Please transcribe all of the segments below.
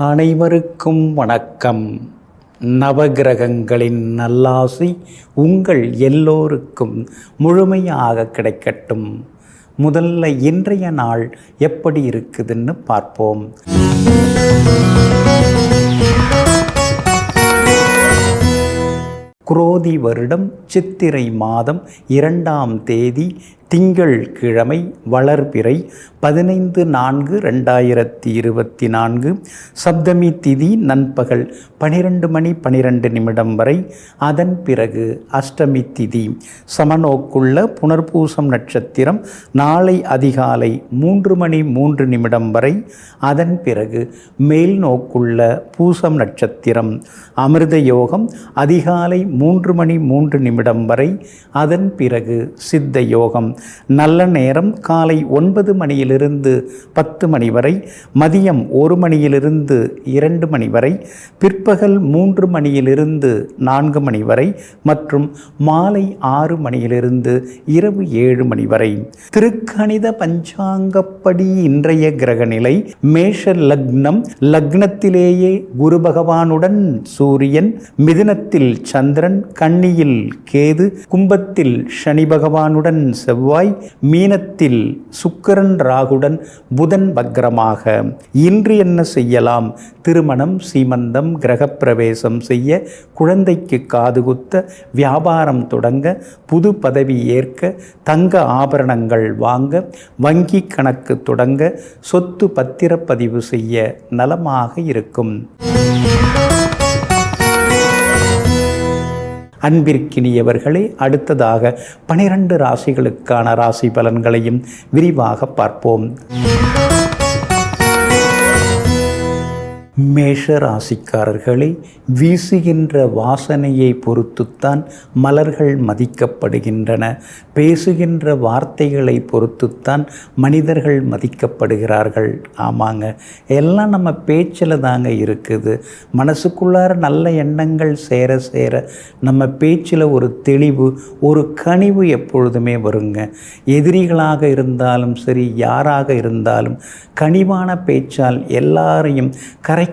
அனைவருக்கும் வணக்கம். நவகிரகங்களின் நல்லாசி உங்கள் எல்லோருக்கும் முழுமையாக கிடைக்கட்டும். முதல்ல இன்றைய நாள் எப்படி இருக்குதுன்னு பார்ப்போம். குரோதி வருடம் சித்திரை மாதம் 2ஆம் தேதி திங்கள் கிழமை வளர்பிறை 15/4/2024 சப்தமி திதி நண்பகல் 12:12 வரை. அதன் பிறகு அஷ்டமி திதி சமநோக்குள்ள புனர்பூசம் நட்சத்திரம் நாளை அதிகாலை 3:03 வரை. அதன் பிறகு மேல் நோக்குள்ள பூசம் நட்சத்திரம் அமிர்த யோகம் அதிகாலை 3:03 வரை. அதன் பிறகு சித்த யோகம் நல்ல நேரம் காலை 9 மணியிலிருந்து 10 மணி வரை, மதியம் 1 மணியிலிருந்து 2 மணி வரை, பிற்பகல் 3 மணியிலிருந்து 4 மணி வரை மற்றும் மாலை 6 மணியிலிருந்து இரவு 7 மணி வரை. திருக்கணித பஞ்சாங்கப்படி இன்றைய கிரகநிலை மேஷ லக்னம், லக்னத்திலேயே குரு பகவானுடன் சூரியன், மிதுனத்தில் சந்திரன், கன்னியில் கேது, கும்பத்தில் சனி பகவானுடன் செவ்வாய், மீனத்தில் சுக்கிரன் ராகுடன் புதன் வக்ரமாக. இன்று என்ன செய்யலாம்? திருமணம், சீமந்தம், கிரகப்பிரவேசம் செய்ய, குழந்தைக்கு காதுகுத்த, வியாபாரம் தொடங்க, புது பதவி ஏற்க, தங்க ஆபரணங்கள் வாங்க, வங்கி கணக்கு தொடங்க, சொத்து பத்திரப்பதிவு செய்ய நலமாக இருக்கும். அன்பிற்கினியவர்களே, அடுத்ததாக 12 ராசிகளுக்கான ராசி பலன்களையும் விரிவாக பார்ப்போம். மேஷ ராசிக்காரர்களே, வீசுகின்ற வாசனையை பொறுத்துத்தான் மலர்கள் மதிக்கப்படுகின்றன. பேசுகின்ற வார்த்தைகளை பொறுத்துத்தான் மனிதர்கள் மதிக்கப்படுகிறார்கள். ஆமாங்க, எல்லாம் நம்ம பேச்சில் தாங்க இருக்குது. மனசுக்குள்ளார நல்ல எண்ணங்கள் சேர சேர நம்ம பேச்சில் ஒரு தெளிவு, ஒரு கனிவு எப்பொழுதுமே வருங்க. எதிரிகளாக இருந்தாலும் சரி, யாராக இருந்தாலும் கனிவான பேச்சால் எல்லாரையும் கரைக்கக்கூடிய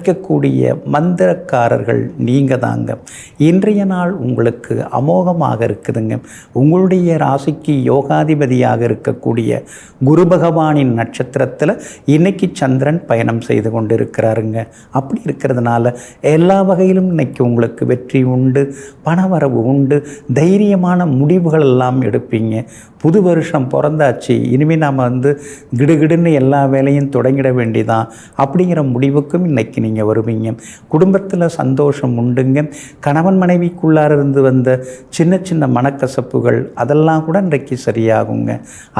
மந்திரக்காரர்கள் நீங்கள் தாங்க. இன்றைய நாள் உங்களுக்கு அமோகமாக இருக்குதுங்க. உங்களுடைய ராசிக்கு யோகாதிபதியாக இருக்கக்கூடிய குரு பகவானின் நட்சத்திரத்தில் இன்னைக்கு சந்திரன் பயணம் செய்து கொண்டு இருக்கிறாருங்க. அப்படி இருக்கிறதுனால எல்லா வகையிலும் இன்னைக்கு உங்களுக்கு வெற்றி உண்டு, பணவரவு உண்டு, தைரியமான முடிவுகள் எல்லாம் எடுப்பீங்க. புது வருஷம் பிறந்தாச்சு, இனிமேல் நாம் கிடுகிடுன்னு எல்லா வேலையும் தொடங்கிட வேண்டிதான் அப்படிங்கிற முடிவுக்கும் இன்னைக்கு நீங்கள் வருவீங்க. குடும்பத்தில் சந்தோஷம் உண்டுங்க. கணவன் மனைவிக்குள்ளார இருந்து வந்த சின்ன சின்ன மனக்கசப்புகள் அதெல்லாம் கூட இன்றைக்கு சரியாகுங்க.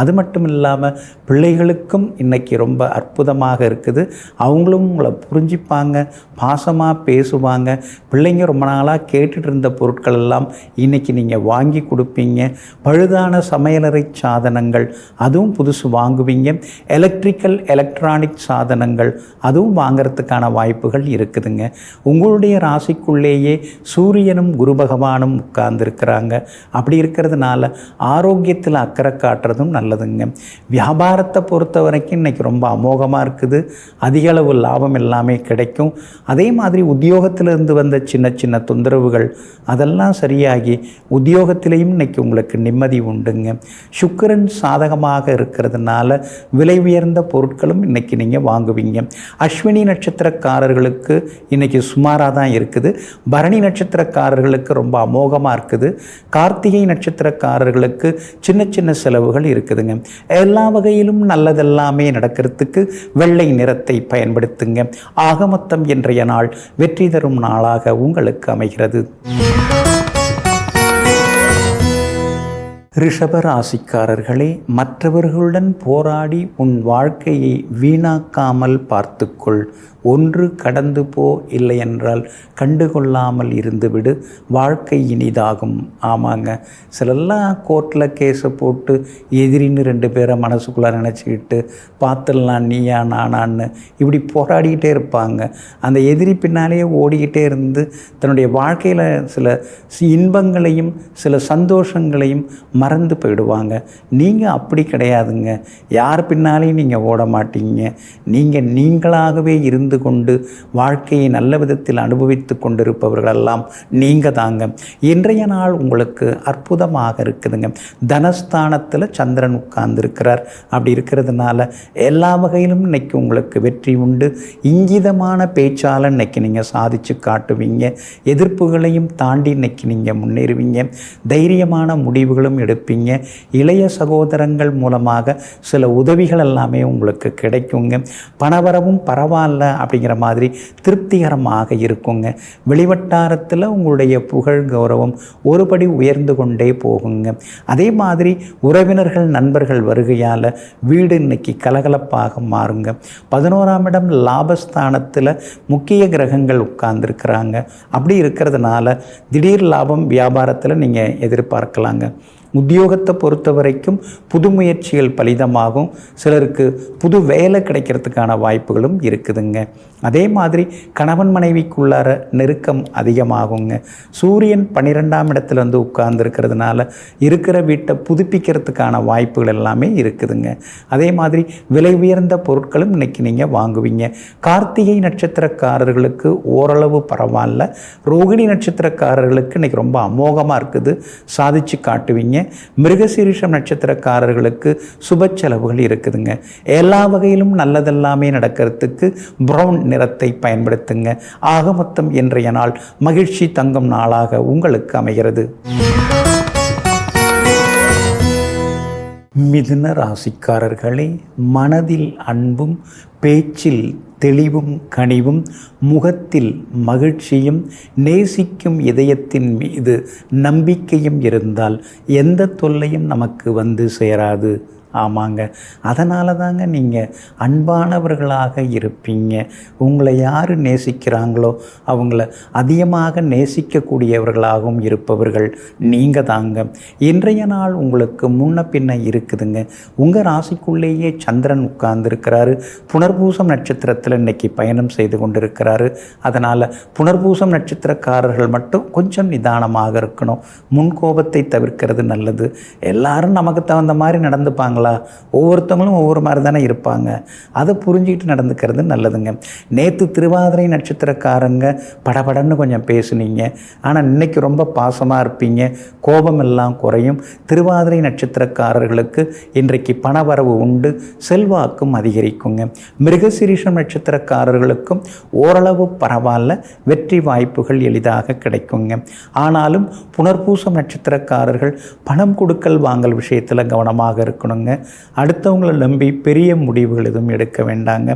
அது மட்டும் இல்லாமல் பிள்ளைகளுக்கும் இன்னைக்கு ரொம்ப அற்புதமாக இருக்குது. அவங்களும் உங்களை புரிஞ்சிப்பாங்க, பாசமாக பேசுவாங்க. பிள்ளைங்க ரொம்ப நாளாக கேட்டுட்டு இருந்த பொருட்கள் எல்லாம் இன்னைக்கு நீங்கள் வாங்கி கொடுப்பீங்க. பழுதான சமையலறை சாதனங்கள் அதுவும் புதுசு வாங்குவீங்க. எலக்ட்ரானிக் சாதனங்கள் அதுவும் வாங்கிறதுக்கான வாய்ப்புகள் இருக்குதுங்க. உங்களுடைய ராசிக்குள்ளேயே சூரியனும் குரு பகவானும் உட்கார்ந்துருக்கிறாங்க. அப்படி இருக்கிறதுனால ஆரோக்கியத்தில் அக்கறை காட்டுறதும் நல்லதுங்க. வியாபாரத்தை பொறுத்த வரைக்கும் இன்றைக்கி ரொம்ப அமோகமாக இருக்குது. அதிக அளவு லாபம் எல்லாமே கிடைக்கும். அதே மாதிரி உத்தியோகத்திலிருந்து வந்த சின்ன சின்ன தொந்தரவுகள் அதெல்லாம் சரியாகி உத்தியோகத்திலையும் இன்றைக்கி உங்களுக்கு நிம்மதி உண்டுங்க. சுக்கிரன் சாதகமாக இருக்கிறதுனால விலை உயர்ந்த பொருட்களும் இன்றைக்கி நீங்கள் வாங்குவீங்க. அஸ்வினி நட்சத்திரக்காரர்களுக்கு இன்றைக்கி சுமாராக தான் இருக்குது. பரணி நட்சத்திரக்காரர்களுக்கு ரொம்ப அமோகமாக இருக்குது. கார்த்திகை நட்சத்திரக்காரர்களுக்கு சின்ன சின்ன செலவுகள் இருக்குதுங்க. எல்லா வகையிலும் நல்லதெல்லாமே நடக்கிறதுக்கு வெள்ளை நிறத்தை பயன்படுத்துங்க. ஆக மொத்தம் இன்றைய நாள் வெற்றி தரும் நாளாக உங்களுக்கு அமைகிறது. ரிஷப ராசிக்காரர்களே, மற்றவர்களுடன் போராடி உன் வாழ்க்கையை வீணாக்காமல் பார்த்துக்கொள். ஒன்று கடந்து போ, இல்லை என்றால் கண்டுகொள்ளாமல் இருந்துவிடு. வாழ்க்கை இனிதாகும். ஆமாங்க, சிலெல்லாம் கோர்ட்டில் கேஸை போட்டு எதிரின்னு 2 பேரை மனசுக்குள்ளே நினச்சிக்கிட்டு பார்த்துடலாம் நீயா நானான்னு இப்படி போராடிக்கிட்டே இருப்பாங்க. அந்த எதிரி பின்னாலேயே ஓடிக்கிட்டே இருந்து தன்னுடைய வாழ்க்கையில் சில இன்பங்களையும் சில சந்தோஷங்களையும் மறந்து போயிடுவாங்க. நீங்கள் அப்படி கிடையாதுங்க. யார் பின்னாலேயும் நீங்கள் ஓட மாட்டீங்க. நீங்கள் நீங்களாகவே இருந்து செய்து கொண்டு வாழ்க்கையை நல்ல விதத்தில் அனுபவித்து கொண்டிருப்பவர்களெல்லாம் நீங்கள் தாங்க. இன்றைய நாள் உங்களுக்கு அற்புதமாக இருக்குதுங்க. தனஸ்தானத்தில் சந்திரன் உட்கார்ந்துருக்கிறார். அப்படி இருக்கிறதுனால எல்லா வகையிலும் இன்னைக்கு உங்களுக்கு வெற்றி உண்டு. இங்கிதமான பேச்சால் இன்னைக்கு நீங்கள் சாதிச்சு காட்டுவீங்க. எதிர்ப்புகளையும் தாண்டி இன்னைக்கு நீங்கள் முன்னேறுவீங்க. தைரியமான முடிவுகளும் எடுப்பீங்க. இளைய சகோதரங்கள் மூலமாக சில உதவிகள் எல்லாமே உங்களுக்கு கிடைக்குங்க. பணவரவும் பரவாயில்ல அப்படிங்கிற மாதிரி திருப்திகரமாக இருக்குங்க. வெளிவட்டாரத்தில் உங்களுடைய புகழ் கௌரவம் ஒருபடி உயர்ந்து கொண்டே போகுங்க. அதே மாதிரி உறவினர்கள் நண்பர்கள் வருகையால் வீடு இன்னைக்கு கலகலப்பாக மாறுங்க. 11ஆம் இடம் லாபஸ்தானத்தில் முக்கிய கிரகங்கள் உட்கார்ந்துருக்கிறாங்க. அப்படி இருக்கிறதுனால திடீர் லாபம் வியாபாரத்தில் நீங்கள் எதிர்பார்க்கலாங்க. உத்தியோகத்தை பொறுத்த வரைக்கும் புது முயற்சிகள் பலிதமாகும். சிலருக்கு புது வேலை கிடைக்கிறதுக்கான வாய்ப்புகளும் இருக்குதுங்க. அதே மாதிரி கணவன் மனைவிக்குள்ளார நெருக்கம் அதிகமாகுங்க. சூரியன் 12ஆம் இடத்துல வந்து உட்கார்ந்துருக்கிறதுனால இருக்கிற வீட்டை புதுப்பிக்கிறதுக்கான வாய்ப்புகள் எல்லாமே இருக்குதுங்க. அதே மாதிரி விலை உயர்ந்த பொருட்களும் இன்னைக்கு நீங்கள் வாங்குவீங்க. கார்த்திகை நட்சத்திரக்காரர்களுக்கு ஓரளவு பரவாயில்ல. ரோகிணி நட்சத்திரக்காரர்களுக்கு இன்னைக்கு ரொம்ப அமோகமாக இருக்குது, சாதிச்சு காட்டுவீங்க. மிருகசீரிஷம் நட்சத்திரக்காரர்களுக்கு சுப செலவுகள் இருக்குதுங்க. எல்லா வகையிலும் நல்லதெல்லாமே நடக்கிறதுக்கு பிரவுன் நிறத்தை பயன்படுத்துங்க. ஆக மொத்தம் இன்றைய நாள் மகிழ்ச்சி தங்கும் நாளாக உங்களுக்கு அமைகிறது. மிதுன ராசிக்காரர்களே, மனதில் அன்பும் பேச்சில் தெளிவும் கனிவும் முகத்தில் மகிழ்ச்சியும் நேசிக்கும் இதயத்தின் மீது நம்பிக்கையும் இருந்தால் எந்த தொல்லையும் நமக்கு வந்து சேராது. ஆமாங்க, அதனால தாங்க நீங்கள் அன்பானவர்களாக இருப்பீங்க. உங்களை யார் நேசிக்கிறாங்களோ அவங்கள அதிகமாக நேசிக்கக்கூடியவர்களாகவும் இருப்பவர்கள் நீங்கள் தாங்க. இன்றைய நாள் உங்களுக்கு முன்ன பின்ன இருக்குதுங்க. உங்கள் ராசிக்குள்ளேயே சந்திரன் உட்கார்ந்துருக்கிறாரு. புனர்பூசம் நட்சத்திரத்தில் இன்னைக்கு பயணம் செய்து கொண்டிருக்கிறாரு. அதனால் புனர்பூசம் நட்சத்திரக்காரர்கள் மட்டும் கொஞ்சம் நிதானமாக இருக்கணும். முன்கோபத்தை தவிர்க்கிறது நல்லது. எல்லாரும் நமக்கு தகுந்த மாதிரி நடந்துப்பாங்களா? ஒவ்வொருத்தவங்களும் ஒவ்வொரு மாதிரி தானே இருப்பாங்க. அதை புரிஞ்சுக்கிட்டு நடந்துக்கிறது நல்லதுங்க. நேற்று திருவாதிரை நட்சத்திரக்காரங்க படபடன்னு கொஞ்சம் பேசுனீங்க. ஆனால் இன்னைக்கு ரொம்ப பாசமாக இருப்பீங்க. கோபம் எல்லாம் குறையும். திருவாதிரை நட்சத்திரக்காரர்களுக்கு இன்றைக்கு பணவரவு உண்டு, செல்வாக்கும் அதிகரிக்குங்க. மிருகசீரிஷம் நட்சத்திரக்காரர்களுக்கும் ஓரளவு பரவாயில்ல, வெற்றி வாய்ப்புகள் எளிதாக கிடைக்குங்க. ஆனாலும் புனர்பூசம் நட்சத்திரக்காரர்கள் பணம் கொடுக்கல் வாங்கல் விஷயத்தில் கவனமாக இருக்கணுங்க. அடுத்தவங்களை நம்பி பெரிய முடிவுகள் எதுவும் எடுக்க வேண்டாங்க.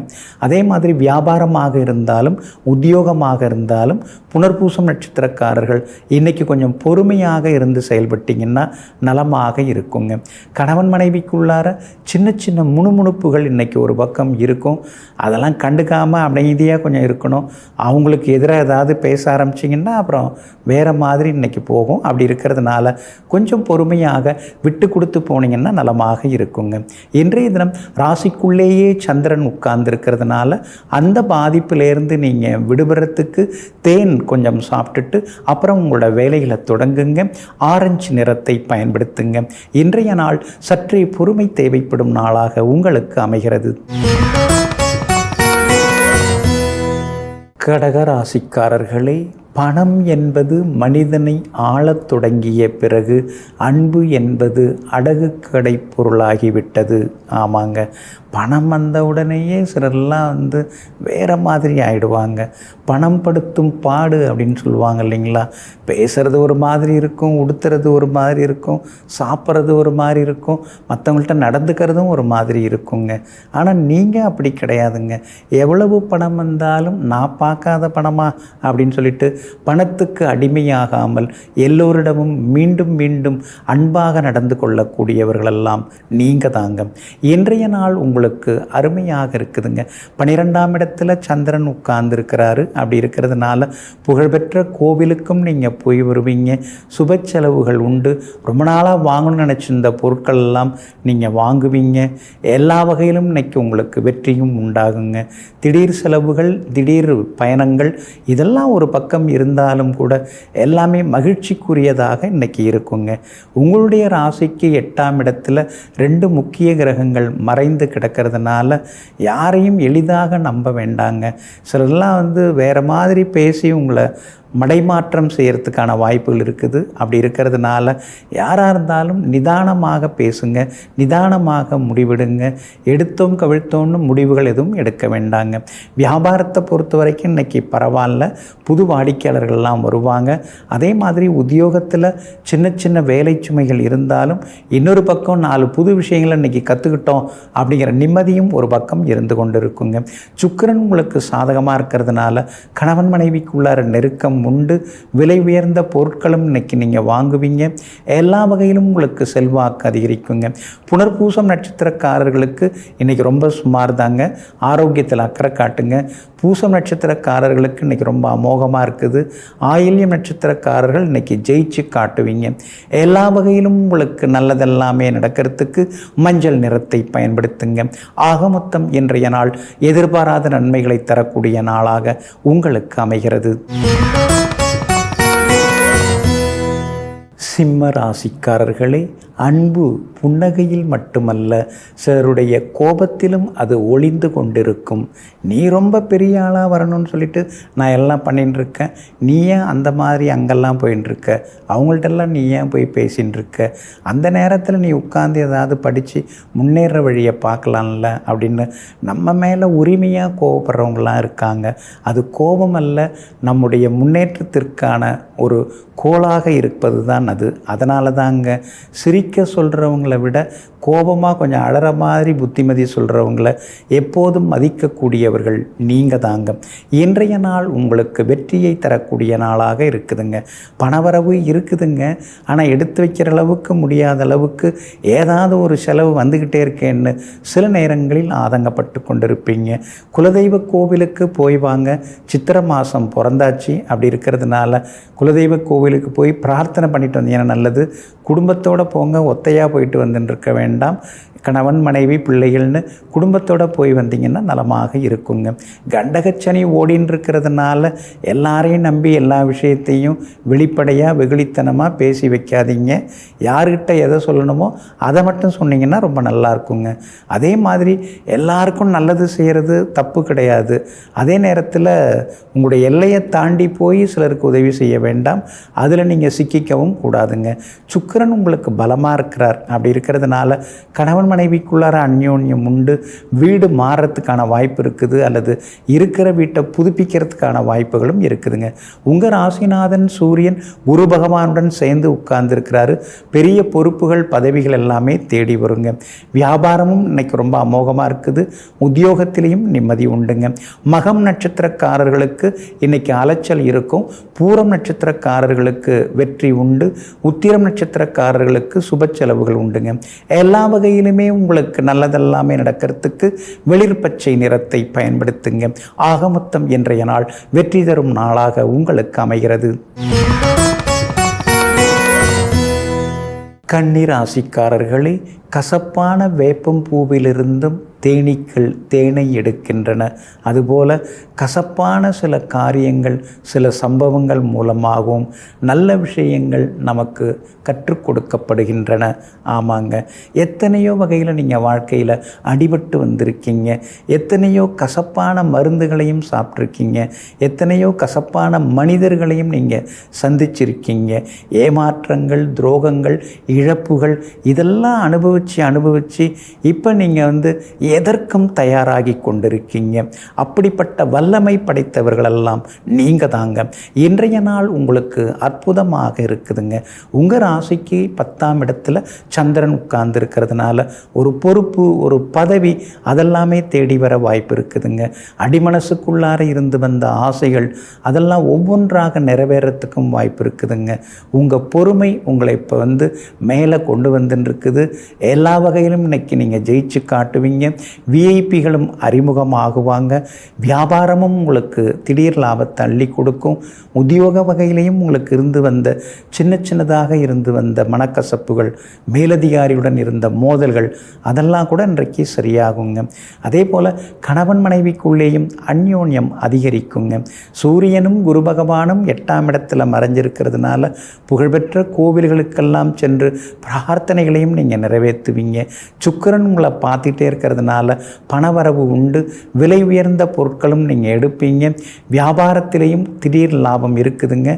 அதே மாதிரி வியாபாரமாக இருந்தாலும் உத்தியோகமாக இருந்தாலும் புனர்பூசம் நட்சத்திரக்காரர்கள் இன்றைக்கி கொஞ்சம் பொறுமையாக இருந்து செயல்பட்டிங்கன்னா நலமாக இருக்குங்க. கணவன் மனைவிக்குள்ளார சின்ன சின்ன முணுமுணுப்புகள் இன்றைக்கி ஒரு பக்கம் இருக்கும். அதெல்லாம் கண்டுக்காமல் அமைதியாக கொஞ்சம் இருக்கணும். அவங்களுக்கு எதிராக ஏதாவது பேச ஆரம்பிச்சிங்கன்னா அப்புறம் வேறு மாதிரி இன்றைக்கி போகும். அப்படி இருக்கிறதுனால கொஞ்சம் பொறுமையாக விட்டு கொடுத்து போனீங்கன்னா நலமாக இருக்குங்க. இன்றைய தினம் ராசிக்குள்ளேயே சந்திரன் உட்கார்ந்துருக்கிறதுனால அந்த பாதிப்பிலேருந்து நீங்கள் விடுபடுறதுக்கு தேன் கொஞ்சம் சாப்பிட்டுட்டு அப்புறம் உங்களோட வேலைகளை தொடங்குங்க. ஆரஞ்சு நிறத்தை பயன்படுத்துங்க. இன்றைய நாள் சற்றே பொறுமை தேவைப்படும் நாளாக உங்களுக்கு அமைகிறது. கடக ராசிக்காரர்களே, பணம் என்பது மனிதனை ஆளத் தொடங்கிய பிறகு அன்பு என்பது அடகு கடை பொருளாகிவிட்டது. ஆமாங்க, பணம் வந்த உடனேயே சிலர்லாம் வேறு மாதிரி ஆகிடுவாங்க. பணம் படுத்தும் பாடு அப்படின்னு சொல்லுவாங்க இல்லைங்களா? பேசுகிறது ஒரு மாதிரி இருக்கும், உடுத்துறது ஒரு மாதிரி இருக்கும், சாப்பிட்றது ஒரு மாதிரி இருக்கும், மற்றவங்கள்ட்ட நடந்துக்கிறதும் ஒரு மாதிரி இருக்குங்க. ஆனால் நீங்கள் அப்படி கிடையாதுங்க. எவ்வளவு பணம் வந்தாலும் நான் பார்க்காத பணமா அப்படின்னு சொல்லிட்டு பணத்துக்கு அடிமையாகாமல் எல்லோரிடமும் மீண்டும் மீண்டும் அன்பாக நடந்து கொள்ளக்கூடியவர்களெல்லாம் நீங்கள் தாங்க. இன்றைய நாள் உங்களுக்கு அருமையாக இருக்குதுங்க. 12ஆம் இடத்துல சந்திரன் உட்கார்ந்துருக்கிறாரு. அப்படி இருக்கிறதுனால புகழ்பெற்ற கோவிலுக்கும் நீங்கள் போய் வருவீங்க. சுப செலவுகள் உண்டு. ரொம்ப நாளாக வாங்கணும்னு நினச்சிருந்த பொருட்கள் எல்லாம் நீங்கள் வாங்குவீங்க. எல்லா வகையிலும் இன்னைக்கு உங்களுக்கு வெற்றியும் உண்டாகுங்க. திடீர் செலவுகள், திடீர் பயணங்கள் இதெல்லாம் ஒரு பக்கம் இருந்தாலும் கூட எல்லாமே மகிழ்ச்சிக்குரியதாக இன்னைக்கு இருக்குங்க. உங்களுடைய ராசிக்கு 8ஆம் இடத்துல 2 முக்கிய கிரகங்கள் மறைந்து கிடக்க கிடக்கிறதுனால யாரையும் எளிதாக நம்ப வேண்டாங்க. சிலர்லாம் வேறு மாதிரி பேசி உங்களை மடைமாற்றம் செய்கிறதுக்கான வாய்ப்புகள் இருக்குது. அப்படி இருக்கிறதுனால யாராக இருந்தாலும் நிதானமாக பேசுங்க, நிதானமாக முடிவெடுங்க. எடுத்தோம் கவிழ்த்தோன்னு முடிவுகள் எதுவும் எடுக்க வேண்டாங்க. வியாபாரத்தை பொறுத்த வரைக்கும் இன்றைக்கி பரவாயில்ல, புது வாடிக்கையாளர்கள்லாம் வருவாங்க. அதே மாதிரி உத்தியோகத்தில் சின்ன சின்ன வேலை சுமைகள் இருந்தாலும் இன்னொரு பக்கம் 4 புது விஷயங்களை இன்றைக்கி கற்றுக்கிட்டோம் அப்படிங்கிற நிம்மதியும் ஒரு பக்கம் இருந்து கொண்டு இருக்குங்க. சுக்கிரன் உங்களுக்கு சாதகமாக இருக்கிறதுனால கணவன் மனைவிக்குள்ளார நெருக்கம் உண்டு. விலை உயர்ந்த பொருட்களும் இன்னைக்கு நீங்கள் வாங்குவீங்க. எல்லா வகையிலும் உங்களுக்கு செல்வாக்கு அதிகரிக்குங்க. புனர்பூசம் நட்சத்திரக்காரர்களுக்கு இன்றைக்கி ரொம்ப சுமார் தாங்க. ஆரோக்கியத்தில் அக்கறை காட்டுங்க. பூசம் நட்சத்திரக்காரர்களுக்கு இன்றைக்கி ரொம்ப அமோகமாக இருக்குது. ஆயில்யம் நட்சத்திரக்காரர்கள் இன்றைக்கி ஜெயிச்சு காட்டுவீங்க. எல்லா வகையிலும் உங்களுக்கு நல்லதெல்லாமே நடக்கிறதுக்கு மஞ்சள் நிறத்தை பயன்படுத்துங்க. ஆக மொத்தம் இன்றைய நாள் எதிர்பாராத நன்மைகளை தரக்கூடிய நாளாக உங்களுக்கு அமைகிறது. சிம்ம ராசிக்காரர்களே, அன்பு புன்னகையில் மட்டுமல்ல, சிலருடைய கோபத்திலும் அது ஒளிந்து கொண்டிருக்கும். நீ ரொம்ப பெரிய ஆளாக வரணும்னு சொல்லிட்டு நான் எல்லாம் பண்ணின்னு இருக்கேன், நீ ஏன் அந்த மாதிரி அங்கெல்லாம் போயின்னு இருக்க, அவங்கள்ட்டெல்லாம் நீ ஏன் போய் பேசின்னு இருக்க, அந்த நேரத்தில் நீ உட்காந்து ஏதாவது படித்து முன்னேற வழியை பார்க்கலாம்ல அப்படின்னு நம்ம மேலே உரிமையாக கோபப்படுறவங்களாம் இருக்காங்க. அது கோபம் அல்ல, நம்முடைய முன்னேற்றத்திற்கான ஒரு கோளாக இருப்பது தான் அது. அதனால தாங்க சிரிக்க சொல்கிறவங்கள விட கோபமாக கொஞ்சம் அழற மாதிரி புத்திமதி சொல்கிறவங்கள எப்போதும் மதிக்கக்கூடியவர்கள் நீங்கள் தாங்க. இன்றைய நாள் உங்களுக்கு வெற்றியை தரக்கூடிய நாளாக இருக்குதுங்க. பணவரவு இருக்குதுங்க, ஆனால் எடுத்து வைக்கிற அளவுக்கு முடியாத அளவுக்கு ஏதாவது ஒரு செலவு வந்துக்கிட்டே இருக்கேன்னு சில நேரங்களில் ஆதங்கப்பட்டு கொண்டிருப்பீங்க. குலதெய்வ கோவிலுக்கு போய் வாங்க. சித்திரை மாதம் பிறந்தாச்சு. அப்படி இருக்கிறதுனால குலதெய்வ கோவிலுக்கு போய் பிரார்த்தனை பண்ணிட்டு வந்தீங்கன்னா நல்லது. குடும்பத்தோடு போங்க, ஒத்தையாக போயிட்டு வந்துட்டு இருக்க வேண்டாம். கணவன் மனைவி பிள்ளைகள்னு குடும்பத்தோடு போய் வந்தீங்கன்னா நலமாக இருக்குங்க. கண்டகச்சனி ஓடின்னு இருக்கிறதுனால எல்லாரையும் நம்பி எல்லா விஷயத்தையும் வெளிப்படையாக வெகுளித்தனமாக பேசி வைக்காதீங்க. யார்கிட்ட எதை சொல்லணுமோ அதை மட்டும் சொன்னீங்கன்னா ரொம்ப நல்லா இருக்குங்க. அதே மாதிரி எல்லாருக்கும் நல்லது செய்கிறது தப்பு கிடையாது. அதே நேரத்தில் உங்களுடைய எல்லையை தாண்டி போய் சிலருக்கு உதவி செய்ய வேண்டாம். அதில் நீங்கள் சிக்கிக்கவும் கூடாதுங்க. சுக்கிரன் உங்களுக்கு பலமாக இருக்கிறார். அப்படி இருக்கிறதுனால கணவன் மனைவிக்குள்ளார அந்யோன்யம் உண்டு. வீடு மாறுறதுக்கான வாய்ப்பு இருக்குது, அல்லது இருக்கிற வீட்டை புதுப்பிக்கிறதுக்கான வாய்ப்புகளும் இருக்குதுங்க. உங்கள் ராசிநாதன் சூரியன் குரு பகவானுடன் சேர்ந்து உட்கார்ந்துருக்கிறாரு. பெரிய பொறுப்புகள் பதவிகள் எல்லாமே தேடி வருங்க. வியாபாரமும் இன்னைக்கு ரொம்ப அமோகமாக இருக்குது. உத்தியோகத்திலையும் நிம்மதி உண்டுங்க. மகம் நட்சத்திரக்காரர்களுக்கு இன்னைக்கு அலைச்சல் இருக்கும். பூரம் நட்சத்திரக்காரர்களுக்கு வெற்றி உண்டு. உத்திரம் நட்சத்திரக்காரர்களுக்கு சுப செலவுகள் உண்டுங்க. எல்லா வகையிலுமே உங்களுக்கு நல்லதெல்லாமே நடக்கிறதுக்கு வெளிர் பச்சை நிறத்தை பயன்படுத்துங்க. ஆக மொத்தம் இன்றைய நாள் வெற்றி தரும் நாளாக உங்களுக்கு அமைகிறது. கன்னி ராசிக்காரர்களே, கசப்பான வேப்பம் பூவிலிருந்தும் தேனீக்கள் தேனை எடுக்கின்றன. அதுபோல் கசப்பான சில காரியங்கள் சில சம்பவங்கள் மூலமாகவும் நல்ல விஷயங்கள் நமக்கு கற்றுக் கொடுக்கப்படுகின்றன. ஆமாங்க, எத்தனையோ வகையில் நீங்கள் வாழ்க்கையில் அடிபட்டு வந்திருக்கீங்க. எத்தனையோ கசப்பான மருந்துகளையும் சாப்பிட்ருக்கீங்க. எத்தனையோ கசப்பான மனிதர்களையும் நீங்கள் சந்திச்சிருக்கீங்க. ஏமாற்றங்கள், துரோகங்கள், இழப்புகள் இதெல்லாம் அனுபவித்து இப்போ நீங்கள் எதற்கும் தயாராகி கொண்டிருக்கீங்க. அப்படிப்பட்ட வல்லமை படைத்தவர்களெல்லாம் நீங்கள் தாங்க. இன்றைய நாள் உங்களுக்கு அற்புதமாக இருக்குதுங்க. உங்கள் ராசிக்கு 10ஆம் இடத்துல சந்திரன் உட்கார்ந்து இருக்கிறதுனால ஒரு பொறுப்பு, ஒரு பதவி அதெல்லாமே தேடி வர வாய்ப்பு இருக்குதுங்க. அடிமனசுக்குள்ளார இருந்து வந்த ஆசைகள் அதெல்லாம் ஒவ்வொன்றாக நிறைவேறத்துக்கும் வாய்ப்பு இருக்குதுங்க. உங்கள் பொறுமை உங்களை இப்போ மேலே கொண்டு வந்துருக்குது. எல்லா வகையிலும் இன்னைக்கு நீங்கள் ஜெயிச்சு காட்டுவீங்க. விஐபிகளும் அறிமுகமாகுவாங்க. வியாபாரமும் உங்களுக்கு திடீர் லாபத்தை அள்ளி கொடுக்கும். உத்தியோக வகையிலையும் உங்களுக்கு இருந்து வந்த சின்னதாக இருந்து வந்த மனக்கசப்புகள், மேலதிகாரியுடன் இருந்த மோதல்கள் அதெல்லாம் கூட இன்றைக்கு சரியாகுங்க. அதே போல் கணவன் மனைவிக்குள்ளேயும் அந்யோன்யம் அதிகரிக்குங்க. சூரியனும் குரு பகவானும் 8ஆம் இடத்துல மறைஞ்சிருக்கிறதுனால புகழ்பெற்ற கோவில்களுக்கெல்லாம் சென்று பிரார்த்தனைகளையும் நீங்கள் நிறைவேற்றுவீங்க. சுக்கிரன் உங்களை பார்த்துட்டே இருக்கிறதுனால இருக்கிறதுனால பணவரவு உண்டு. விலை உயர்ந்த பொருட்களும் நீங்கள் எடுப்பீங்க. வியாபாரத்திலையும் திடீர் லாபம் இருக்குதுங்க.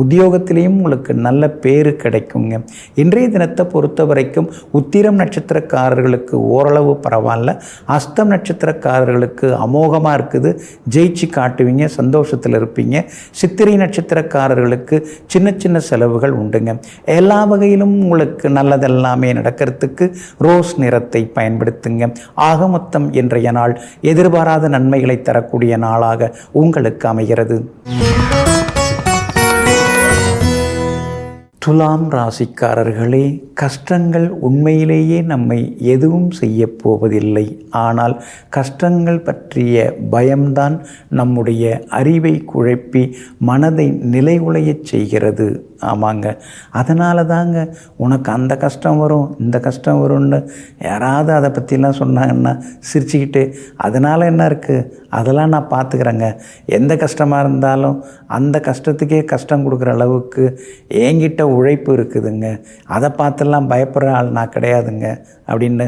உத்தியோகத்திலையும் உங்களுக்கு நல்ல பேர் கிடைக்குங்க. இன்றைய தினத்தை பொறுத்த வரைக்கும் உத்திரம் நட்சத்திரக்காரர்களுக்கு ஓரளவு பரவாயில்ல. அஸ்தம் நட்சத்திரக்காரர்களுக்கு அமோகமாக இருக்குது. ஜெயிச்சு காட்டுவீங்க, சந்தோஷத்தில் இருப்பீங்க. சித்திரை நட்சத்திரக்காரர்களுக்கு சின்ன சின்ன செலவுகள் உண்டுங்க. எல்லா வகையிலும் உங்களுக்கு நல்லதெல்லாமே நடக்கிறதுக்கு ரோஸ் நிறத்தை பயன்படுத்துங்க. ஆக மொத்தம் இன்றைய நாள் எதிர்பாராத நன்மைகளை தரக்கூடிய நாளாக உங்களுக்கு அமைகிறது. துலாம் ராசிக்காரர்களே, கஷ்டங்கள் உண்மையிலேயே நம்மை எதுவும் செய்ய போவதில்லை. ஆனால் கஷ்டங்கள் பற்றிய பயம்தான் நம்முடைய அறிவை குழப்பி மனதை நிலைகுலையச் செய்கிறது. ஆமாங்க, அதனால தாங்க உனக்கு அந்த கஷ்டம் வரும், இந்த கஷ்டம் வரும்னு யாராவது அதை பற்றிலாம் சொன்னாங்கன்னா சிரிச்சுக்கிட்டு அதனால் என்ன இருக்குது, அதெல்லாம் நான் பார்த்துக்கிறேங்க, எந்த கஷ்டமாக இருந்தாலும் அந்த கஷ்டத்துக்கே கஷ்டம் கொடுக்குற அளவுக்கு என்கிட்ட உழைப்பு இருக்குதுங்க, அதை பார்த்துலாம் பயப்படுற ஆள் நான் கிடையாதுங்க அப்படின்னு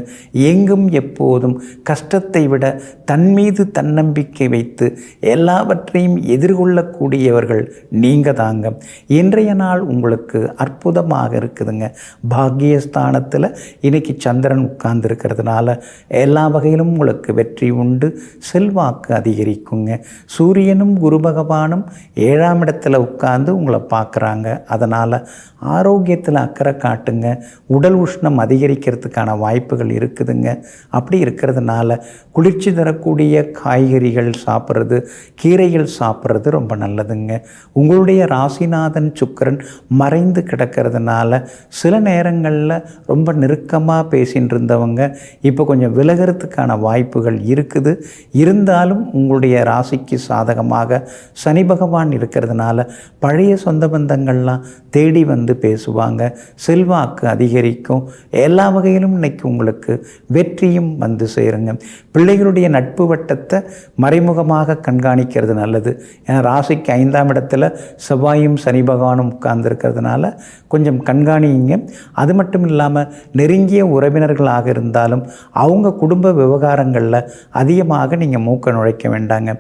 எங்கும் எப்போதும் கஷ்டத்தை விட தன் மீது தன்னம்பிக்கை வைத்து எல்லாவற்றையும் எதிர்கொள்ளக்கூடியவர்கள் நீங்கள் தாங்க. இன்றைய நாள் உங்களுக்கு அற்புதமாக இருக்குதுங்க. பாக்கியஸ்தானத்தில் இன்னைக்கு சந்திரன் உட்கார்ந்து இருக்கிறதுனால எல்லா வகையிலும் உங்களுக்கு வெற்றி உண்டு. செல்வாக்கு அதிகரிக்குங்க. சூரியனும் குரு பகவானும் 7ஆம் இடத்துல உட்கார்ந்து உங்களை பார்க்குறாங்க. அதனால் ஆரோக்கியத்தில் அக்கறை காட்டுங்க. உடல் உஷ்ணம் அதிகரிக்கிறதுக்கான வாய்ப்புகள் இருக்குதுங்க. அப்படி இருக்கிறதுனால குளிர்ச்சி தரக்கூடிய காய்கறிகள் சாப்பிட்றது, கீரைகள் சாப்பிட்றது ரொம்ப நல்லதுங்க. உங்களுடைய ராசிநாதன் சுக்கிரன் மறைந்து கிடக்கிறதுனால சில நேரங்களில் ரொம்ப நெருக்கமாக பேசின்னு இருந்தவங்க இப்போ கொஞ்சம் விலகிறதுக்கான வாய்ப்புகள் இருக்குது. இருந்தாலும் உங்களுடைய ராசிக்கு சாதகமாக சனி பகவான் இருக்கிறதுனால பழைய சொந்த பந்தங்கள்லாம் தேடி வந்து பேசுவாங்க. செல்வாக்கு அதிகரிக்கும். எல்லா வகையிலும் இன்னைக்கு உங்களுக்கு வெற்றியும் வந்து சேருங்க. பிள்ளைகளுடைய நட்பு வட்டத்தை மறைமுகமாக கண்காணிக்கிறது நல்லது. ஏன்னா ராசிக்கு 5ஆம் இடத்துல செவ்வாயும் சனி பகவானும் உட்கார்ந்துருக்கிறதுனால கொஞ்சம் கண்காணிங்க. அது மட்டும் இல்லாமல் நெருங்கிய உறவினர்களாக இருந்தாலும் அவங்க குடும்ப விவகாரங்களில் அதிகமாக நீங்கள் மூக்க நுழைக்க வேண்டாங்க.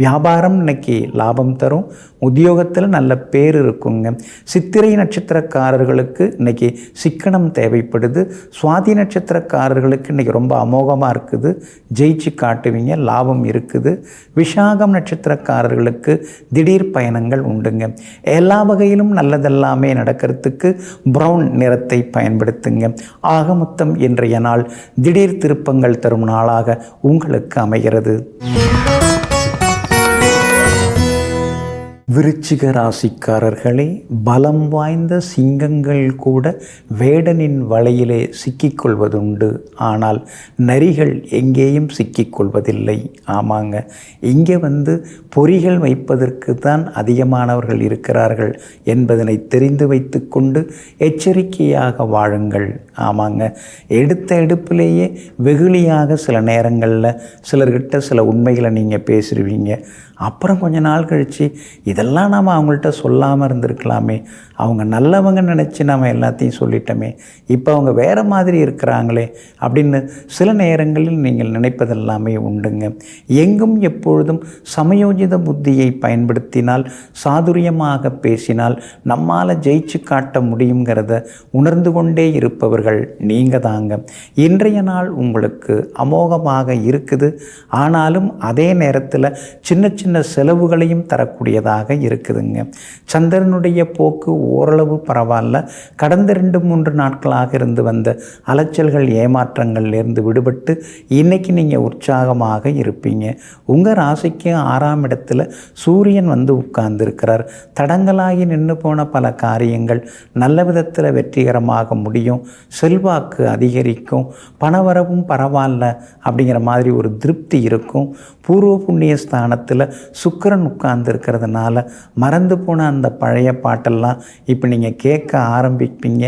வியாபாரம் இன்னைக்கு லாபம் தரும். உத்தியோகத்தில் நல்ல பேர் இருக்குங்க. சித்திரை நட்சத்திரக்காரர்களுக்கு இன்னைக்கு சிக்கனம் தேவைப்படுது. சுவாதி நட்சத்திரக்காரர்களுக்கு இன்றைக்கி ரொம்ப அமோகமாக இருக்குது. ஜெயிச்சு காட்டுவீங்க, லாபம் இருக்குது. விஷாகம் நட்சத்திரக்காரர்களுக்கு திடீர் பயணங்கள் உண்டுங்க. எல்லா வகையிலும் நல்லதெல்லாமே நடக்கிறதுக்கு ப்ரௌன் நிறத்தை பயன்படுத்துங்க. ஆக மொத்தம் இன்றைய நாள் திடீர் திருப்பங்கள் தரும் நாளாக உங்களுக்கு அமைகிறது. விருச்சிக ராசிக்காரர்களே, பலம் வாய்ந்த சிங்கங்கள் கூட வேடனின் வலையிலே சிக்கிக்கொள்வதுண்டு. ஆனால் நரிகள் எங்கேயும் சிக்கிக்கொள்வதில்லை. ஆமாங்க, இங்கே பொறிகள் வைப்பதற்கு தான் அதிகமானவர்கள் இருக்கிறார்கள் என்பதனை தெரிந்து வைத்து கொண்டு எச்சரிக்கையாக வாழுங்கள். ஆமாங்க, எடுத்த எடுப்பிலேயே வெகுளியாக சில நேரங்களில் சிலர்கிட்ட சில உண்மைகளை நீங்கள் பேசிடுவீங்க. அப்புறம் கொஞ்ச நாள் கழித்து இதெல்லாம் நாம் அவங்கள்ட்ட சொல்லாமல் இருந்திருக்கலாமே, அவங்க நல்லவங்க நினச்சி நாம் எல்லாத்தையும் சொல்லிட்டோமே, இப்போ அவங்க வேறு மாதிரி இருக்கிறாங்களே அப்படின்னு சில நேரங்களில் நீங்கள் நினைப்பதெல்லாமே உண்டுங்க. எங்கும் எப்பொழுதும் சமயோஜித புத்தியை பயன்படுத்தினால், சாதுரியமாக பேசினால் நம்மால் ஜெயிச்சு காட்ட முடியுங்கிறத உணர்ந்து கொண்டே இருப்பவர்கள் நீங்கள் தாங்க. இன்றைய நாள் உங்களுக்கு அமோகமாக இருக்குது. ஆனாலும் அதே நேரத்தில் சின்ன சின்ன செலவுகளையும் தரக்கூடியதாக இருக்குதுங்க. சந்திரனுடைய போக்கு ஓரளவு பரவாயில்ல. கடந்த 2-3 நாட்களாக இருந்து வந்த அலைச்சல்கள், ஏமாற்றங்கள்லேருந்து விடுபட்டு இன்னைக்கு நீங்கள் உற்சாகமாக இருப்பீங்க. உங்கள் ராசிக்கு 6ஆம் இடத்துல சூரியன் உட்கார்ந்துருக்கிறார். தடங்களாகி நின்று போன பல காரியங்கள் நல்ல விதத்தில் வெற்றிகரமாக முடியும். செல்வாக்கு அதிகரிக்கும். பணவரவும் பரவாயில்ல அப்படிங்கிற மாதிரி ஒரு திருப்தி இருக்கும். பூர்வ புண்ணிய ஸ்தானத்தில் சுக்கிரன் உட்கார்ந்து இருக்கிறதுனால மறந்து போன அந்த பழைய பாட்டெல்லாம் இப்போ நீங்கள் கேட்க ஆரம்பிப்பீங்க.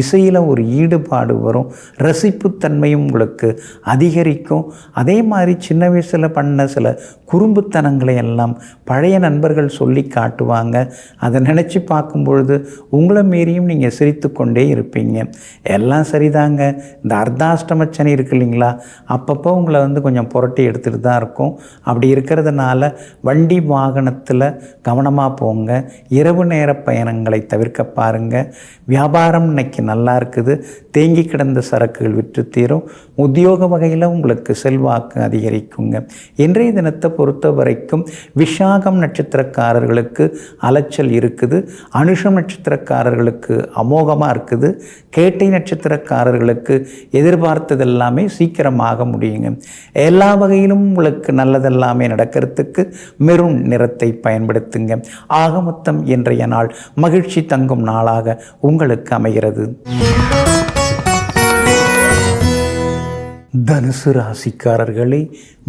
இசையில் ஒரு ஈடுபாடு வரும், ரசிப்புத்தன்மையும் உங்களுக்கு அதிகரிக்கும். அதே மாதிரி சின்ன வயசில் பண்ண சில குறும்புத்தனங்களை எல்லாம் பழைய நண்பர்கள் சொல்லி காட்டுவாங்க. அதை நினச்சி பார்க்கும்பொழுது உங்களை மீறியும் நீங்கள் சிரித்து கொண்டே இருப்பீங்க. எல்லாம் சரிதாங்க, இந்த அர்த்தாஷ்டம சனி இருக்கு இல்லைங்களா, அப்பப்போ உங்களை கொஞ்சம் புரட்டி எடுத்துகிட்டு தான் இருக்கும். அப்படி இருக்கிறதுனால வண்டி வாகனத்தில் கவனமாக போங்க. இரவு நேர பயணங்களை தவிர்க்க பாருங்கள். வியாபாரம் இன்னைக்கு நல்லா இருக்குது, தேங்கி கிடந்த சரக்குகள் விற்று தீரும். உத்தியோக வகையில் உங்களுக்கு செல்வாக்கு அதிகரிக்குங்க. இன்றைய தினத்தை பொறுத்த வரைக்கும் விஷாகம் நட்சத்திரக்காரர்களுக்கு அலைச்சல் இருக்குது, அனுஷம் நட்சத்திரக்காரர்களுக்கு அமோகமாக இருக்குது, கேட்டை நட்சத்திரக்காரர்களுக்கு எதிர்பார்த்ததெல்லாமே சீக்கிரமாக முடியுங்க. எல்லா வகையிலும் உங்களுக்கு நல்லதெல்லாமே நடக்கிறதுக்கு மெரூன் நிறத்தை பயன்படுத்துங்க. ஆக மொத்தம் இன்றைய நாள் மகிழ்ச்சி தங்கும் நாளாக உங்களுக்கு அமைகிறது. தனுசு ராசிக்காரர்களே,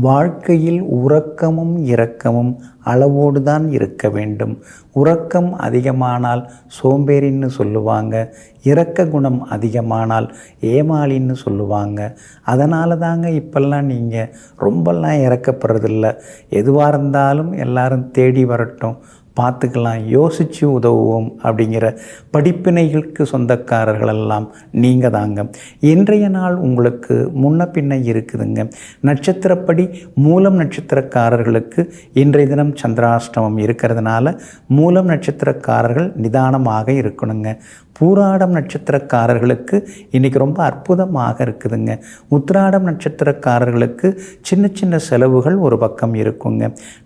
வாழ்க்கையில் உறக்கமும் இரக்கமும் அளவோடு தான் இருக்க வேண்டும். உறக்கம் அதிகமானால் சோம்பேறின்னு சொல்லுவாங்க, இரக்க குணம் அதிகமானால் ஏமாளின்னு சொல்லுவாங்க. அதனால தாங்க இப்பெல்லாம் நீங்கள் ரொம்பலாம் இறக்கப்படுறதில்ல. எதுவாக இருந்தாலும் எல்லாரும் தேடி வரட்டும், பார்த்துக்கலாம், யோசித்து உதவுவோம் அப்படிங்கிற படிப்பினைகளுக்கு சொந்தக்காரர்களெல்லாம் நீங்கள் தாங்க. இன்றைய நாள் உங்களுக்கு முன்ன பின்ன இருக்குதுங்க. நட்சத்திரப்படி மூலம் நட்சத்திரக்காரர்களுக்கு இன்றைய தினம் சந்திராஷ்டமம் இருக்கிறதுனால மூலம் நட்சத்திரக்காரர்கள் நிதானமாக இருக்கணுங்க. பூராடம் நட்சத்திரக்காரர்களுக்கு இன்றைக்கி ரொம்ப அற்புதமாக இருக்குதுங்க. உத்திராடம் நட்சத்திரக்காரர்களுக்கு சின்ன சின்ன செலவுகள் ஒரு பக்கம் இருக்குங்க.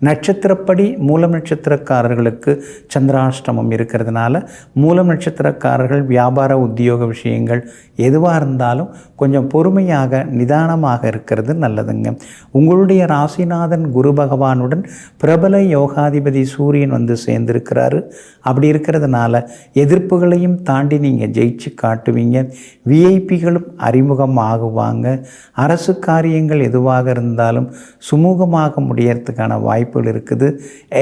நட்சத்திரப்படி மூலம் நட்சத்திரக்காரர்களுக்கு சந்திராஷ்டமம் இருக்கிறதுனால மூலம் நட்சத்திரக்காரர்கள் வியாபார உத்தியோக விஷயங்கள் எதுவாக இருந்தாலும் கொஞ்சம் பொறுமையாக நிதானமாக இருக்கிறது நல்லதுங்க. உங்களுடைய ராசிநாதன் குரு பகவானுடன் பிரபல யோகாதிபதி சூரியன் சேர்ந்திருக்கிறாரு. அப்படி இருக்கிறதுனால எதிர்ப்புகளையும் தாண்டி நீங்கள் ஜெயிச்சு காட்டுவீங்க. விஐபிகளும் அறிமுகம் ஆகுவாங்க. அரசு காரியங்கள் எதுவாக இருந்தாலும் சுமூகமாக முடியறதுக்கான வாய்ப்புகள் இருக்குது.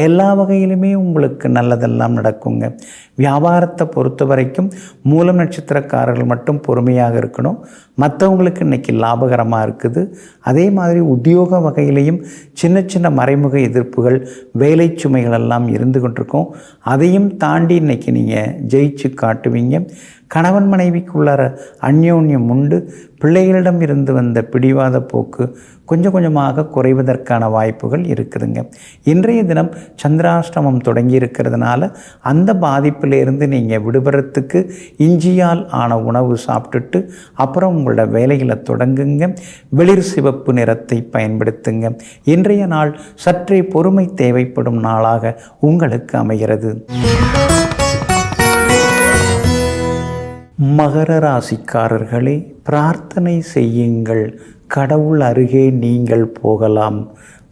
எல்லா வகையிலுமே உங்களுக்கு நல்லதெல்லாம் நடக்குங்க. வியாபாரத்தை பொறுத்த வரைக்கும் மூலம் நட்சத்திரக்காரர்கள் மட்டும் பொறுமையாக இருக்கணும். மற்றவங்களுக்கு இன்றைக்கி லாபகரமாக இருக்குது. அதே மாதிரி உத்தியோக வகையிலையும் சின்ன சின்ன மறைமுக எதிர்ப்புகள், வேலை சுமைகள் எல்லாம் இருந்து கொண்டிருக்கும். அதையும் தாண்டி இன்றைக்கி நீங்கள் ஜெயிச்சு காட்டுவீங்க. கணவன் மனைவிக்குள்ளார அந்யோன்யம் உண்டு. பிள்ளைகளிடம் இருந்து வந்த பிடிவாத போக்கு கொஞ்சம் கொஞ்சமாக குறைவதற்கான வாய்ப்புகள் இருக்குதுங்க. இன்றைய தினம் சந்திராஷ்டமம் தொடங்கி இருக்கிறதுனால அந்த பாதிப்பிலிருந்து நீங்கள் விடுபடுறதுக்கு இஞ்சியால் ஆன உணவு சாப்பிட்டுட்டு அப்புறம் உங்களோட வேலைகளை தொடங்குங்க. வெளிர் சிவப்பு நிறத்தை பயன்படுத்துங்க. இன்றைய நாள் சற்றே பொறுமை தேவைப்படும் நாளாக உங்களுக்கு அமைகிறது. மகர ராசிக்காரர்களே, பிரார்த்தனை செய்யுங்கள், கடவுள் அருகே நீங்கள் போகலாம்.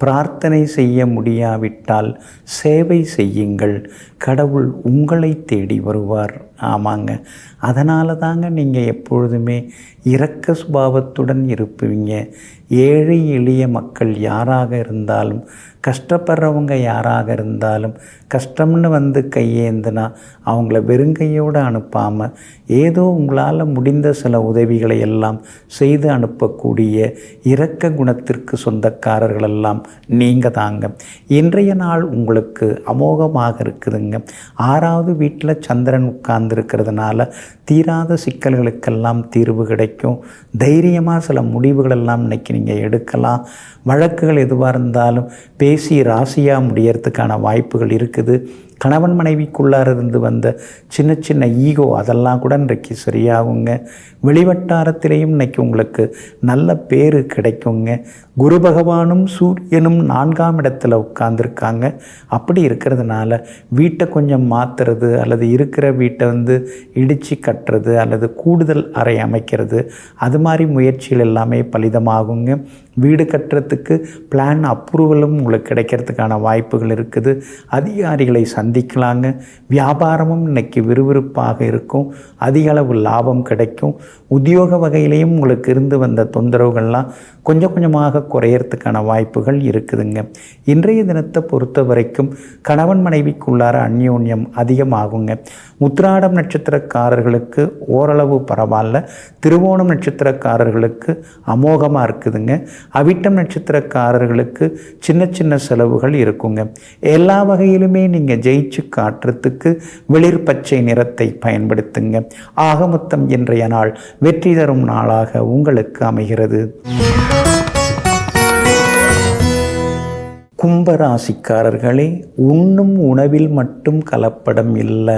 பிரார்த்தனை செய்ய முடியாவிட்டால் சேவை செய்யுங்கள், கடவுள் உங்களை தேடி வருவார். ஆமாங்க, அதனால தாங்க நீங்கள் எப்பொழுதுமே இரக்க சுபாவத்துடன் இருப்பீங்க. ஏழை எளிய மக்கள் யாராக இருந்தாலும், கஷ்டப்படுறவங்க யாராக இருந்தாலும், கஷ்டம்னு கையேந்துனா அவங்கள வெறுங்கையோடு அனுப்பாமல் ஏதோ உங்களால் முடிந்த சில உதவிகளை எல்லாம் செய்து அனுப்பக்கூடிய இரக்க குணத்திற்கு சொந்தக்காரர்களெல்லாம் நீங்கள் தாங்க. இன்றைய நாள் உங்களுக்கு அமோகமாக இருக்குதுங்க. 6வது வீட்டில் சந்திரன் உட்கார்ந்துருக்கிறதுனால தீராத சிக்கல்களுக்கெல்லாம் தீர்வு கிடைக்கும். தைரியமாக சில முடிவுகளெல்லாம் இன்றைக்கி நீங்கள் எடுக்கலாம். வழக்குகள் எதுவாக இருந்தாலும் பேசி ராசியாக முடியறதுக்கான வாய்ப்புகள் இருக்குது. கணவன் மனைவிக்குள்ளார இருந்து வந்த சின்ன சின்ன ஈகோ அதெல்லாம் கூட இன்றைக்கு சரியாகுங்க. வெளிவட்டாரத்திலேயும் இன்றைக்கி உங்களுக்கு நல்ல பேர் கிடைக்குங்க. குரு பகவானும் சூரியனும் 4ஆம் இடத்துல உட்கார்ந்துருக்காங்க. அப்படி இருக்கிறதுனால வீட்டை கொஞ்சம் மாற்றுறது அல்லது இருக்கிற வீட்டை இடித்து கட்டுறது அல்லது கூடுதல் அறை அமைக்கிறது, அது மாதிரி முயற்சிகள் எல்லாமே பலிதமாகுங்க. வீடு கட்டுறதுக்கு பிளான் அப்ரூவலும் உங்களுக்கு கிடைக்கிறதுக்கான வாய்ப்புகள் இருக்குது. அதிகாரிகளை சந்திக்கலாங்க. வியாபாரமும் இன்னைக்கு விறுவிறுப்பாக இருக்கும். அதிக அளவு லாபம் கிடைக்கும். உத்தியோக வகையிலையும் உங்களுக்கு இருந்து வந்த தொந்தரவுகள்லாம் கொஞ்சம் கொஞ்சமாக குறையறதுக்கான வாய்ப்புகள் இருக்குதுங்க. இன்றைய தினத்தை பொறுத்த வரைக்கும் கணவன் மனைவிக்குள்ளார அந்யோன்யம் அதிகமாகுங்க. உத்திராடம் நட்சத்திரக்காரர்களுக்கு ஓரளவு பரவாயில்ல. திருவோணம் நட்சத்திரக்காரர்களுக்கு அமோகமாக இருக்குதுங்க. அவிட்டம் நட்சத்திரக்காரர்களுக்கு சின்ன சின்ன செலவுகள் இருக்குங்க. எல்லா வகையிலுமே நீங்கள் ஜெயிச்சு காட்டுறதுக்கு வெளிர் பச்சை நிறத்தை பயன்படுத்துங்க. ஆக மொத்தம் இன்றைய நாள் வெற்றி தரும் நாளாக உங்களுக்கு அமைகிறது. கும்பராசிக்காரர்களே, உண்ணும் உணவில் மட்டும் கலப்படம் இல்லை,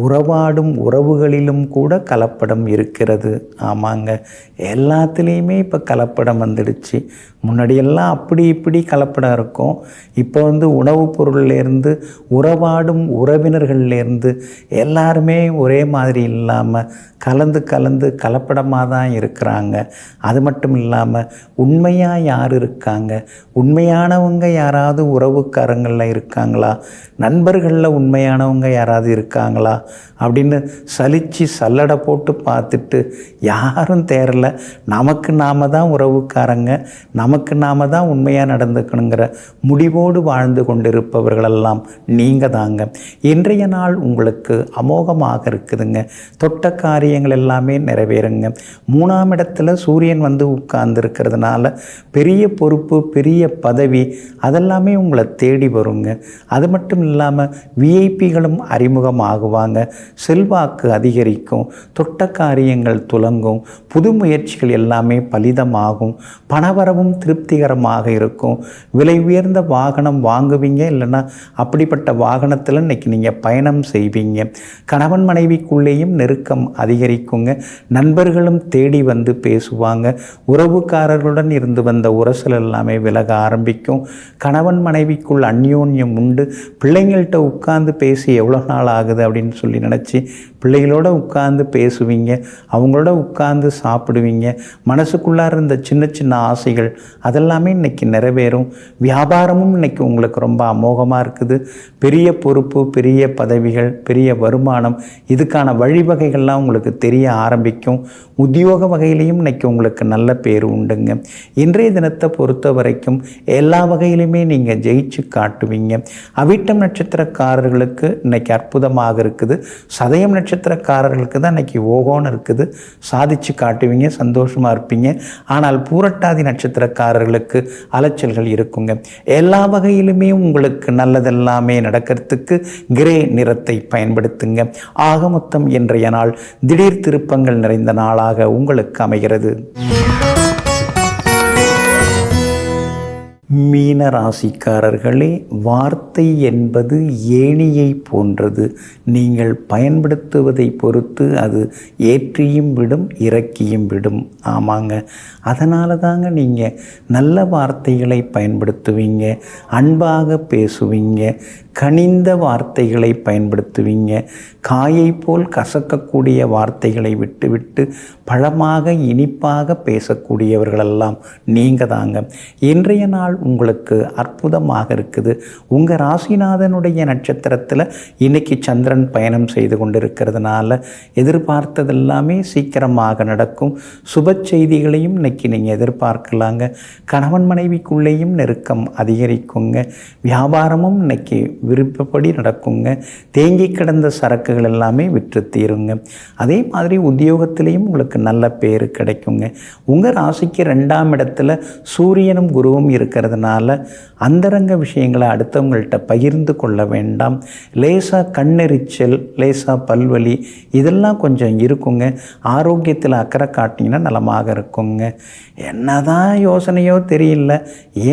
உறவாடும் உறவுகளிலும் கூட கலப்படம் இருக்கிறது. ஆமாங்க, எல்லாத்துலேயுமே இப்போ கலப்படம் வந்துடுச்சு. முன்னாடியெல்லாம் அப்படி இப்படி கலப்படம் இருக்கும். இப்போ உணவுப் பொருள்லேருந்து உறவாடும் உறவினர்கள்லேருந்து எல்லாருமே ஒரே மாதிரி இல்லாமல் கலந்து கலந்து கலப்படமாக தான் இருக்கிறாங்க. அது மட்டும் இல்லாமல் உண்மையாக யார் இருக்காங்க, உண்மையானவங்க யாராவது உறவுக்காரங்களில் இருக்காங்களா, நண்பர்களில் உண்மையானவங்க யாராவது இருக்காங்களா அப்படின்னு சலித்து சல்லடை போட்டு பார்த்துட்டு யாரும் தேரல. நமக்கு நாம் தான் உறவுக்காரங்க, நமக்கு நாம் தான் உண்மையாக நடந்துக்கணுங்கிற முடிவோடு வாழ்ந்து கொண்டிருப்பவர்களெல்லாம் நீங்கள் தாங்க. இன்றைய நாள் உங்களுக்கு அமோகமாக இருக்குதுங்க. தொட்ட காரியங்கள் எல்லாமே நிறைவேறுங்க. 3ஆம் இடத்துல சூரியன் உட்கார்ந்துருக்கிறதுனால பெரிய பொறுப்பு, பெரிய பதவி அதெல்லாமே உங்களை தேடி வருங்க. அது மட்டும் இல்லாமல் விஐபிகளும் அறிமுகமாகுவாங்க. செல்வாக்கு அதிகரிக்கும். தொட்ட காரியங்கள் துலங்கும். புது முயற்சிகள் எல்லாமே பலிதமாகும். பணவரவும் திருப்திகரமாக இருக்கும். விலை உயர்ந்த வாகனம் வாங்குவீங்க, இல்லைன்னா அப்படிப்பட்ட வாகனத்தில் இன்னைக்கு நீங்கள் பயணம் செய்வீங்க. கணவன் மனைவிக்குள்ளேயும் நெருக்கம் அதிகரிக்குங்க. நண்பர்களும் தேடி வந்து பேசுவாங்க. உறவுக்காரர்களுடன் இருந்து வந்த உரசல் எல்லாமே விலக ஆரம்பிக்கும். கணவன் மனைவிக்குள் அந்யோன்யம் உண்டு. பிள்ளைங்கள்கிட்ட உட்கார்ந்து பேசி எவ்வளோ நாள் ஆகுது அப்படின்னு சொல்லி நினச்சி பிள்ளைகளோட உட்கார்ந்து பேசுவீங்க. அவங்களோட உட்கார்ந்து சாப்பிடுவீங்க. மனசுக்குள்ளார இருந்த சின்ன சின்ன ஆசைகள் அதெல்லாமே இன்னைக்கு நிறைவேறும். வியாபாரமும் இன்னைக்கு உங்களுக்கு ரொம்ப அமோகமாக இருக்குது. பெரிய பொறுப்பு, பெரிய பதவிகள், பெரிய வருமானம், இதுக்கான வழிவகைகள்லாம் உங்களுக்கு தெரிய ஆரம்பிக்கும். உத்தியோக வகையிலையும் இன்னைக்கு உங்களுக்கு நல்ல பேர் உண்டுங்க. இன்றைய தினத்தை பொறுத்த வரைக்கும் எல்லா வகையிலுமே நீங்கள் ஜெயிச்சு காட்டுவீங்க. அவிட்டம் நட்சத்திரக்காரர்களுக்கு இன்னைக்கு அற்புதமாக இருக்குது. சதயம் நட்சத்திரக்காரர்களுக்கு தான் இன்னைக்கு ஓகோன்னு இருக்குது. சாதிச்சு காட்டுவீங்க, சந்தோஷமாக இருப்பீங்க. ஆனால் பூரட்டாதி நட்சத்திரக்காரர்களுக்கு அலைச்சல்கள் இருக்குங்க. எல்லா வகையிலுமே உங்களுக்கு நல்லதெல்லாமே நடக்கிறதுக்கு கிரே நிறத்தை பயன்படுத்துங்க. ஆக மொத்தம் இன்றைய நாள் திடீர் திருப்பங்கள் நிறைந்த நாளாக உங்களுக்கு அமைகிறது. மீன ராசிக்காரர்களே, வார்த்தை என்பது ஏணியை போன்றது. நீங்கள் பயன்படுத்துவதை பொறுத்து அது ஏற்றியும் விடும், இறக்கியும் விடும். ஆமாங்க, அதனால தாங்க நீங்கள் நல்ல வார்த்தைகளை பயன்படுத்துவீங்க, அன்பாக பேசுவீங்க, கனிந்த வார்த்தைகளை பயன்படுத்துவீங்க. காயை போல் கசக்கக்கூடிய வார்த்தைகளை விட்டுவிட்டு பழமாக இனிப்பாக பேசக்கூடியவர்களெல்லாம் நீங்கள் தாங்க. இன்றைய நாள் உங்களுக்கு அற்புதமாக இருக்குது. உங்கள் ராசிநாதனுடைய நட்சத்திரத்தில் இன்னைக்கு சந்திரன் பயணம் செய்து கொண்டிருக்கிறதுனால எதிர்பார்த்ததெல்லாமே சீக்கிரமாக நடக்கும். சுப செய்திகளையும் இன்னைக்கு நீங்கள் எதிர்பார்க்கலாங்க. கணவன் மனைவிக்குள்ளேயும் நெருக்கம் அதிகரிக்குங்க. வியாபாரமும் இன்னைக்கு விருப்பப்படி நடக்குங்க. தேங்கி கிடந்த சரக்குகள் எல்லாமே விற்று தீருங்க. அதே மாதிரி உத்தியோகத்திலையும் உங்களுக்கு நல்ல பேர் கிடைக்குங்க. உங்கள் ராசிக்கு 2ஆம் இடத்துல சூரியனும் குருவும் இருக்கிறதுனால அந்தரங்க விஷயங்களை அடுத்தவங்கள்ட்ட பகிர்ந்து கொள்ள வேண்டாம். லேசாக கண்ணெரிச்சல், லேசாக பல்வலி இதெல்லாம் கொஞ்சம் இருக்குங்க. ஆரோக்கியத்தில் அக்கறை காட்டிங்கன்னா நலமாக இருக்குங்க. என்னதான் யோசனையோ தெரியல,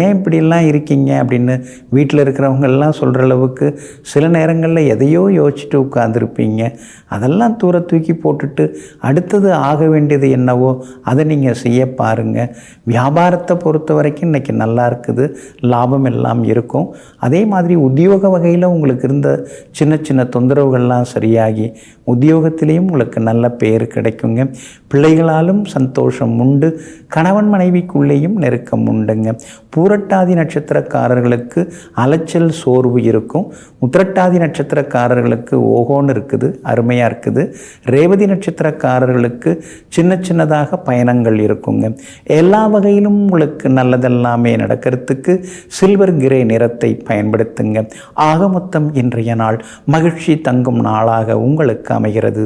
ஏன் இப்படிலாம் இருக்கீங்க அப்படின்னு வீட்டில் இருக்கிறவங்கெல்லாம் சொல்கிற அளவுக்கு சில நேரங்களில் எதையோ யோசிச்சுட்டு உட்காந்துருப்பீங்க. அதெல்லாம் தூர தூக்கி போட்டுட்டு அடுத்தது ஆக வேண்டியது என்னவோ அதை நீங்கள் செய்ய பாருங்கள். வியாபாரத்தை பொறுத்த வரைக்கும் இன்றைக்கி நல்லா இருக்குது. இருக்குது, லாபம் எல்லாம் இருக்கும். அதே மாதிரி உத்தியோக வகையில் உங்களுக்கு இருந்த சின்ன சின்ன தொந்தரவுகள்லாம் சரியாகி உத்தியோகத்திலையும் உங்களுக்கு நல்ல பெயர் கிடைக்குங்க. பிள்ளைகளாலும் சந்தோஷம் உண்டு. கணவன் மனைவிக்குள்ளேயும் நெருக்கம் உண்டுங்க. பூரட்டாதி நட்சத்திரக்காரர்களுக்கு அலைச்சல் சோர்வு இருக்கும். உத்திரட்டாதி நட்சத்திரக்காரர்களுக்கு ஓகோன்னு இருக்குது, அருமையாக இருக்குது. ரேவதி நட்சத்திரக்காரர்களுக்கு சின்ன சின்னதாக பயணங்கள் இருக்குங்க. எல்லா வகையிலும் உங்களுக்கு நல்லதெல்லாமே நடக்கிறதுக்கு சில்வர் கிரே நிறத்தை பயன்படுத்துங்க. ஆக மொத்தம் இன்றைய நாள் மகிழ்ச்சி தங்கும் நாளாக உங்களுக்கு அமைகிறது.